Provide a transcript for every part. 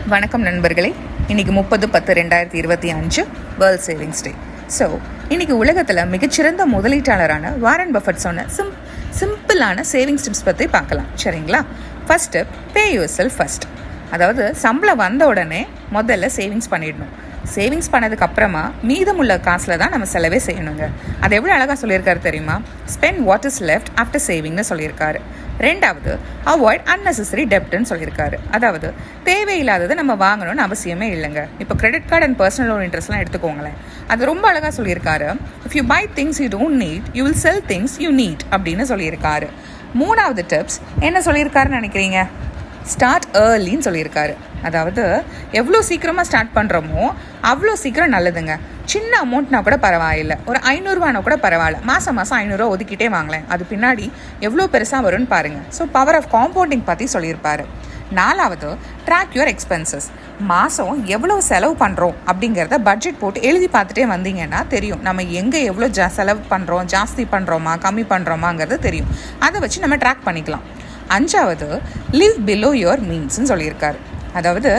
வணக்கம் நண்பர்களே. இன்றைக்கி 30/10/2025 வேர்ல்ட் சேவிங்ஸ் டே. ஸோ இன்றைக்கி உலகத்தில் மிகச்சிறந்த முதலீட்டாளரான வாரன் பஃபெட் சொன்ன சிம்பிளான சேவிங்ஸ் டிப்ஸ் பற்றி பார்க்கலாம். சரிங்களா? First, pay your self first. அதாவது சம்பளம் வந்த உடனே முதல்ல சேவிங்ஸ் பண்ணிடணும். சேவிங்ஸ் பண்ணதுக்கு அப்புறமா மீதமுள்ள காசில் தான் நம்ம செலவே செய்யணுங்க. அது எவ்வளோ அழகாக சொல்லியிருக்காரு தெரியுமா? Spend what is left after சேவிங்னு சொல்லியிருக்காரு. ரெண்டாவது, அவாய்ட் அன்னெசரி டெப்ட்னு சொல்லியிருக்காரு. அதாவது தேவையில்லாததை நம்ம வாங்கணும்னு அவசியமே இல்லைங்க. இப்போ credit card and personal loan இன்ட்ரெஸ்ட்லாம் எடுத்துக்கோங்களேன். அது ரொம்ப அழகாக சொல்லியிருக்காரு. If you buy things you don't need you will sell things you need அப்படின்னு சொல்லியிருக்காரு. மூணாவது டிப்ஸ் என்ன சொல்லியிருக்காருன்னு நினைக்கிறீங்க? ஸ்டார்ட் ஏர்லின்னு சொல்லியிருக்காரு. அதாவது எவ்வளோ சீக்கிரமாக ஸ்டார்ட் பண்ணுறோமோ அவ்வளோ சீக்கிரம் நல்லதுங்க. சின்ன அமௌண்ட்னா கூட பரவாயில்லை, ஒரு 500ரூவானா கூட பரவாயில்ல. மாதம் 500ரூவா ஒதுக்கிட்டே வாங்கலேன், அது பின்னாடி எவ்வளோ பெருசாக வரும்னு பாருங்கள். ஸோ பவர் ஆஃப் காம்பவுண்டிங் பற்றி சொல்லியிருப்பாரு. நாலாவது, ட்ராக் யுவர் எக்ஸ்பென்சஸ். மாதம் எவ்வளோ செலவு பண்ணுறோம் அப்படிங்கிறத பட்ஜெட் போட்டு எழுதி பார்த்துட்டே வந்தீங்கன்னா தெரியும் நம்ம எங்கே எவ்வளோ செலவு பண்ணுறோம், ஜாஸ்தி பண்ணுறோமா கம்மி பண்ணுறோமாங்கிறது தெரியும். அதை வச்சு நம்ம ட்ராக் பண்ணிக்கலாம். அஞ்சாவது, லிவ் பிலோ யுவர் மீன்ஸ்ன்னு சொல்லியிருக்காரு. அதாவது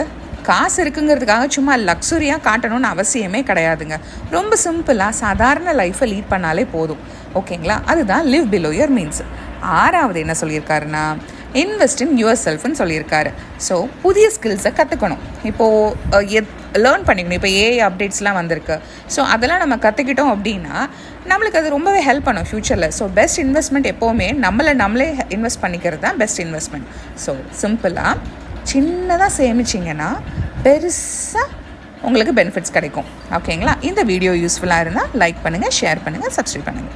காசு இருக்குங்கிறதுக்காக சும்மா லக்ஸுரியாக காட்டணும்னு அவசியமே கிடையாதுங்க. ரொம்ப சிம்பிளாக சாதாரண லைஃப்பை லீட் பண்ணாலே போதும். ஓகேங்களா? அதுதான் லிவ் பிலோ யுவர் மீன்ஸ். ஆறாவது என்ன சொல்லியிருக்காருன்னா, இன்வெஸ்ட் இன் யுவர் செல்ஃப்னு சொல்லியிருக்காரு. ஸோ புதிய ஸ்கில்ஸை கற்றுக்கணும். இப்போது லேர்ன் பண்ணிக்கணும். இப்போ ஏஐ அப்டேட்ஸ்லாம் வந்திருக்கு. ஸோ அதெல்லாம் நம்ம கற்றுக்கிட்டோம் அப்படின்னா நம்மளுக்கு அது ரொம்பவே ஹெல்ப் பண்ணும் ஃப்யூச்சரில். ஸோ பெஸ்ட் இன்வெஸ்ட்மெண்ட் எப்போவுமே நம்மளே இன்வெஸ்ட் பண்ணிக்கிறது தான் பெஸ்ட் இன்வெஸ்ட்மெண்ட். ஸோ சிம்பிளாக சின்னதாக சேமிச்சிங்கன்னா பெருசாக உங்களுக்கு பெனிஃபிட்ஸ் கிடைக்கும். ஓகேங்களா? இந்த வீடியோ யூஸ்ஃபுல்லாக இருந்தால் லைக் பண்ணுங்கள், ஷேர் பண்ணுங்கள், சப்ஸ்கிரைப் பண்ணுங்கள்.